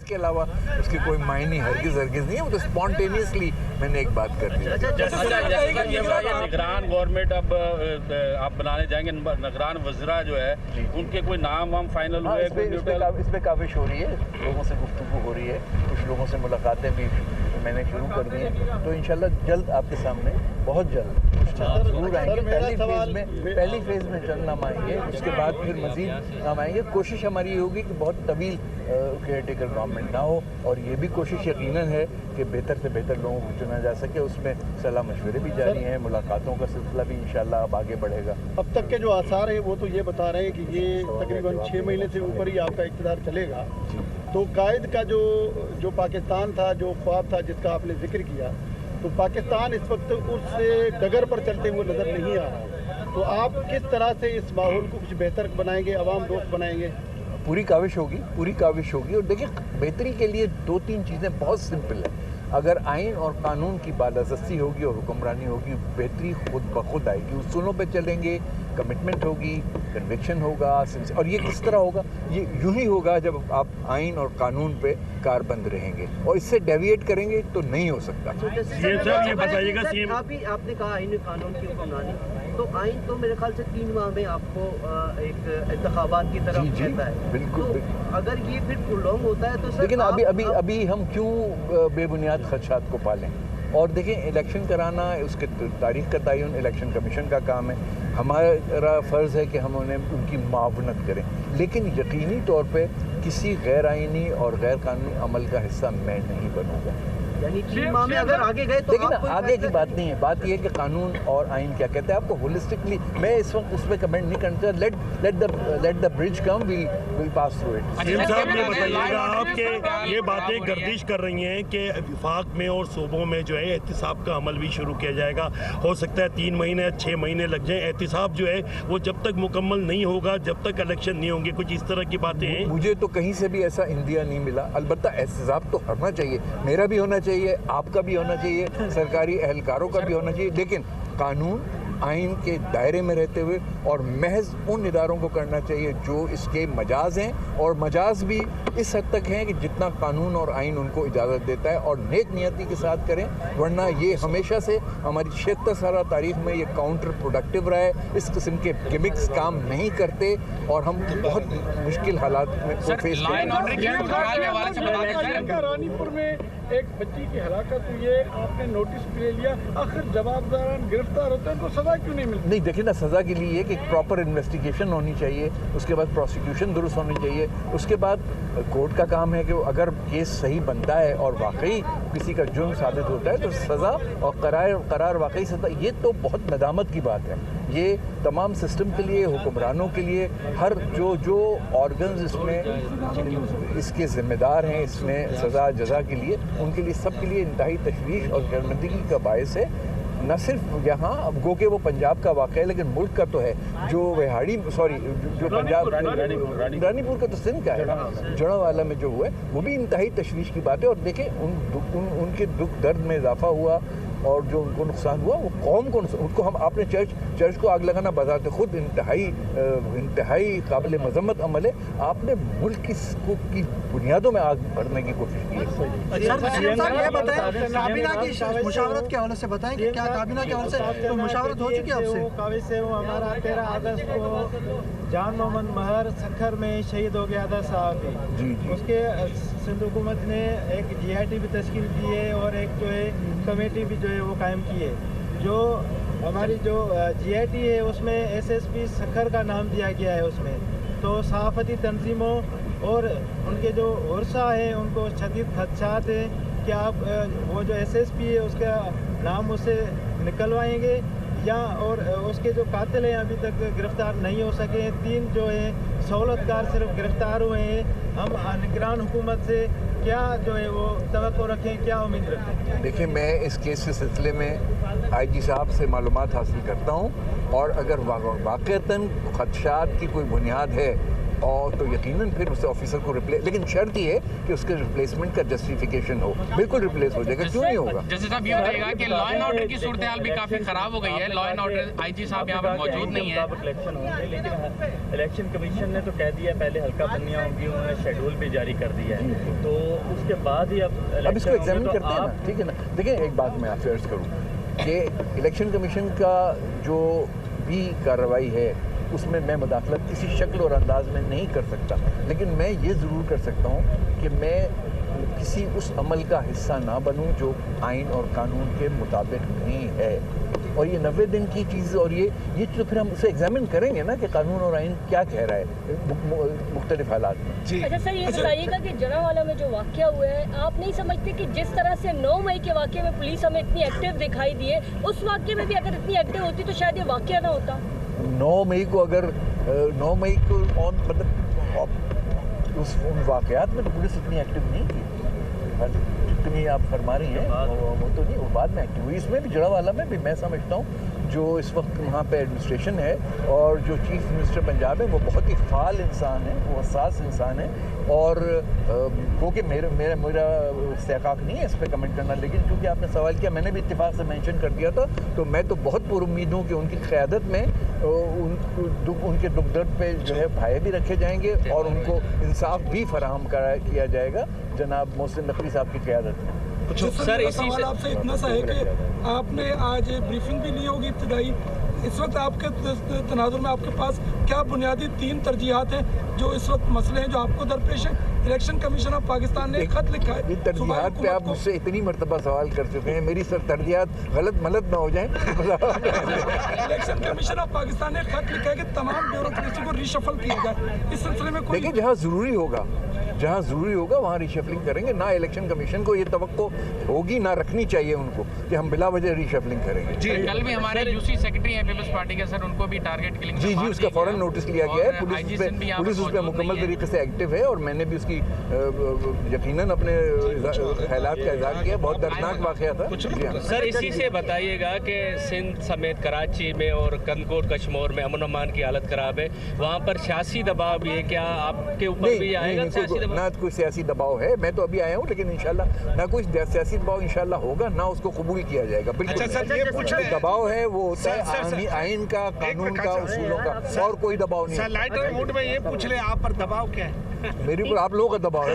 के अलावा उसके कोई मायने हरगिज़ नहीं है, वो तो स्पॉन्टेनियसली मैंने एक बात कर दी। निगरान गवर्नमेंट अब आप बनाने जाएंगे, निगरान वज़रा जो है उनके कोई नाम वाम फाइनल हुए? इस पे काविश हो रही है, लोगों से गुफ्तगू हो रही है, कुछ लोगों से मुलाकातें भी मैंने शुरू कर दी हैं, तो इंशाल्लाह जल्द आपके सामने, बहुत जल्द जरूर आएंगे। पहली फेज़ में चंद नाम आएंगे, उसके बाद फिर मज़ीद नाम आएंगे। कोशिश हमारी ये होगी कि बहुत तवील केयर टेकर गवर्नमेंट ना हो, और ये भी कोशिश यकीनन है कि बेहतर से बेहतर लोगों को चुना जा सके। उसमें सलाह मशवरे भी जारी हैं, मुलाकातों का सिलसिला भी इंशाल्लाह अब आगे बढ़ेगा। अब तक के जो आसार हैं वो तो ये बता रहे हैं कि ये तकरीबन 6 महीने से ऊपर ही आपका इक़्तिदार चलेगा। तो कायद का जो पाकिस्तान था, जो ख्वाब था जिसका आपने जिक्र किया, तो पाकिस्तान इस वक्त उस डगर पर चलते हुए नज़र नहीं आ रहा। तो आप किस तरह से इस माहौल को कुछ बेहतर बनाएंगे, अवाम दोस्त बनाएंगे? पूरी काविश होगी। और देखिए, बेहतरी के लिए 2-3 चीज़ें बहुत सिंपल है। अगर आइन और कानून की बालादस्ती होगी और हुक्मरानी होगी, बेहतरी खुद ब खुद आएगी। उसूलों पे चलेंगे, कमिटमेंट होगी, कन्विक्शन होगा। और ये किस तरह होगा? ये यूं ही होगा जब आप आइन और कानून पे कारबंद रहेंगे, और इससे डेविएट करेंगे तो नहीं हो सकता। ये बताइएगा, आपने कहा आइन कानून की हुक्मरानी, तो आइन तो मेरे ख्याल से 3 माह में आपको एक इंतखाबात की तरफ कहता है। बिल्कुल। तो अगर ये फिर प्रोलॉन्ग होता है तो सर, लेकिन अभी हम क्यों बेबुनियाद खदशात को पालें? और देखें, इलेक्शन कराना, उसके तारीख का तयन इलेक्शन कमीशन का काम है। हमारा फ़र्ज़ है कि हम उन्हें उनकी मुआवनत करें, लेकिन यकीनी तौर पे किसी गैर आइनी और गैर कानूनी अमल का हिस्सा मैं नहीं बनूँगा। यानी 3 माह में अगर आगे गए तो लेकिन आगे की बात नहीं है, बात यह है कि कानून और आइन क्या कहते हैं। आपको होलिस्टिकली मैं इस वक्त उस पर कमेंट नहीं करना चाहता। Let the bridge come, will pass through it. CM साहब, ये बताइएगा आपके ये बातें गर्दिश कर रही हैं कि विफाक में और सूबों में जो है एहतिसाब का अमल भी शुरू किया जाएगा। हो सकता है 3 महीने या 6 महीने लग जाए। एहतिसाब जो है वो जब तक मुकम्मल नहीं होगा, जब तक इलेक्शन नहीं होंगे, कुछ इस तरह की बातें हैं। मुझे तो कहीं से भी ऐसा इंदिया नहीं मिला। अलबत्ता एहतिसाब तो होना चाहिए, मेरा भी होना चाहिए, आपका भी होना चाहिए, सरकारी एहलकारों का भी होना चाहिए, लेकिन कानून आइन के दायरे में रहते हुए, और महज उन इदारों को करना चाहिए जो इसके मजाज हैं, और मजाज भी इस हद तक हैं कि जितना कानून और आइन उनको इजाज़त देता है, और नेक नियति के साथ करें। वरना ये हमेशा से हमारी 76 साल तारीख में ये काउंटर प्रोडक्टिव रहा है। इस किस्म के गिमिक्स काम नहीं करते, और हम बहुत मुश्किल हालात में फेस रानीपुर में एक बच्ची की हलाकत हुई है, आपने नोटिस भी ले लिया, आखिर जवाबदारान गिरफ्तार होते हैं तो सज़ा क्यों नहीं मिलती? नहीं, देखिए ना, सज़ा के लिए कि प्रॉपर इन्वेस्टिगेशन होनी चाहिए, उसके बाद प्रोसिक्यूशन दुरुस्त होनी चाहिए, उसके बाद कोर्ट का काम है कि अगर केस सही बनता है और वाकई किसी का जुर्म साबित होता है तो सज़ा और करार वाकई सज़ा। ये तो बहुत नदामत की बात है। ये तमाम सिस्टम के लिए, हुक्मरानों के लिए, हर जो ऑर्गन्स इसमें इसके ज़िम्मेदार हैं, इसमें सज़ा जज़ा के लिए, उनके लिए, सब के लिए इंतहाई तशवीश और शर्मिंदगी का बायस है। न सिर्फ यहाँ, अब गो के वो पंजाब का वाक़या है, लेकिन मुल्क का तो है। जो जो पंजाब रानीपुर का तो सिंध का है, जड़ावाला में जो हुआ है, वो भी इंतहाई तशवीश की बात है। और देखें, उनके दुख दर्द में इजाफा हुआ, और जो उनको नुकसान हुआ वो कौम को, उनको हम आपने चर्च को आग लगाना बताते खुद इंतहाई काबिल मजम्मत अमल है। आपने मुल्क की बुनियादों में आग भरने की कोशिश की है। ये बताएं, काबीना की मुशावरत के हवाले से बताएं कि क्या काबीना के हवाले से कोई मुशावरत हो चुकी है आपसे? काबिज से वो हमारा 13 अगस्त को जान मोहम्मद महर सखर में शहीद हो गया था साहब जी। उसके सिंध हुकूमत ने एक GIT भी तश्कील की है, और एक जो है कमेटी भी जो है वो कायम की है। जो हमारी जो GIT है उसमें SSP सखर का नाम दिया गया है। उसमें तो सहाफ़ती तंजीमों और उनके जो वर्षा है उनको शदीद खदशात हैं कि आप वो जो SSP है उसका नाम उसे निकलवाएंगे, या और उसके जो कातिल हैं अभी तक गिरफ़्तार नहीं हो सके हैं। 3 जो हैं सहूलतकार सिर्फ गिरफ़्तार हुए हैं। हम निगरान हुकूमत से क्या जो है वो तवक्को रखें, क्या उम्मीद रखें? देखिए, मैं इस केस के सिलसिले में IG साहब से मालूमात हासिल करता हूँ, और अगर वाक़तन खदशात की कोई बुनियाद है اور تو یقیناً پھر اس آفیسر کو ریپلیس، لیکن شرط یہ ہے کہ اس کے ریپلیسمنٹ کا جسٹیفیکیشن ہو. بالکل ریپلیس ہو جائے گا، کیوں نہیں ہوگا. جیسے صاحب یہ بتائیے گا کہ لا اینڈ آرڈر کی صورتحال بھی کافی خراب ہو گئی ہے. لا اینڈ آرڈر آئی جی صاحب یہاں پر موجود نہیں ہے. الیکشن ہوں گے، لیکن الیکشن کمیشن نے تو کہہ دیا پہلے حلقہ بندیاں ہوں گی، انہوں نے شیڈول بھی جاری کر دیا ہے، تو اس کے بعد ہی اب اس کو ایگزامن کرتے ہیں نا. ٹھیک ہے نا. دیکھیں ایک بات میں آپ سے عرض کروں کہ الیکشن کمیشن کا جو بھی کارروائی ہے اس میں مداخلت کسی شکل اور انداز میں نہیں کر سکتا، لیکن میں یہ ضرور کر سکتا ہوں کہ میں کسی اس عمل کا حصہ نہ بنوں جو آئین اور قانون کے مطابق نہیں ہے. اور یہ 90 دن کی چیز، اور یہ تو پھر ہم اسے ایگزامن کریں گے نا کہ قانون اور آئین کیا کہہ رہا ہے مختلف حالات میں. اچھا سر، یہ بتائیے گا کہ جناوالا میں جو واقعہ ہوا ہے، آپ نہیں سمجھتے کہ جس طرح سے 9 مئی کے واقعے میں پولیس ہمیں اتنی ایکٹیو دکھائی دی ہے، اس واقعے میں بھی اگر اتنی ایکٹیو ہوتی تو شاید یہ واقعہ نہ ہوتا؟ 9 مئی کو اگر 9 مئی کو مطلب ان واقعات میں تو پولیس اتنی ایکٹیو نہیں تھی جتنی آپ فرما رہی ہیں، وہ تو نہیں، وہ بعد میں ایکٹیو ہوئی. اس میں بھی جڑاوالا میں بھی میں سمجھتا ہوں جو اس وقت وہاں پہ ایڈمنسٹریشن ہے اور جو چیف منسٹر پنجاب ہے وہ بہت ہی فعال انسان ہے، وہ حساس انسان ہے. اور وہ کہ میرا استحقاق نہیں ہے اس پہ کمنٹ کرنا، لیکن چونکہ آپ نے سوال کیا میں نے بھی اتفاق سے مینشن کر دیا تھا، تو میں تو بہت پر امید ہوں کہ ان کی قیادت میں ان کے دکھ درد پہ جو ہے بھائے بھی رکھے جائیں گے اور ان کو انصاف بھی فراہم کیا جائے گا جناب محسن نقوی صاحب کی قیادت میں. سر سوال آپ سے اتنا سا ہے کہ آپ نے آج بریفنگ بھی لی ہوگی ابتدائی، اس وقت آپ کے تناظر میں آپ کے پاس کیا بنیادی 3 ترجیحات ہیں جو اس وقت مسئلے ہیں جو آپ کو درپیش ہیں؟ الیکشن کمیشن آف پاکستان نے ایک خط لکھا ہے. ترجیحات پہ آپ مجھ سے اتنی مرتبہ سوال کر چکے ہیں، میری سر ترجیحات غلط ملت نہ ہو جائیں. الیکشن کمیشن آف پاکستان نے ایک خط لکھا ہے کہ تمام بیوروکریسی کو ریشفل کیا جائے. اس سلسلے میں دیکھیں جہاں ضروری ہوگا وہاں ریشفلنگ کریں گے. نہ الیکشن کمیشن کو یہ توقع ہوگی نہ رکھنی چاہیے ان کو کہ ہم بلا وجہ ریشفلنگ کریں گے. کل بھی ہمارے یو سی سیکرٹری ہیں پیپلز پارٹی کے سر، ان کو بھی ٹارگیٹ کلنگ جی اس کا فوراً نوٹس لیا گیا ہے. پولیس اس پہ مکمل طریقے سے ایکٹیو ہے اور میں نے بھی اس کی یقیناً اپنے خیالات کا اظہار کیا. بہت دردناک واقعہ تھا. سر اسی سے بتائیے گا کہ سندھ سمیت کراچی میں اور کندکوٹ کشمور میں امن و امان کی حالت خراب ہے، وہاں پر سیاسی دباؤ بھی ہے، کیا آپ کے اوپر بھی آئے گا سیاسی دباؤ؟ نہ کوئی سیاسی دباؤ ہے، میں تو ابھی آیا ہوں، لیکن انشاءاللہ نہ کوئی سیاسی دباؤ انشاءاللہ ہوگا نہ اس کو قبول کیا جائے گا. بالکل دباؤ ہے وہ ہوتا ہے آئین کا، قانون کا، اصولوں کا، اور کوئی دباؤ نہیں. سر لائٹر موڈ میں یہ پوچھ لیں آپ پر دباؤ کیا ہے؟ میرے اوپر آپ لوگوں کا دباؤ ہے.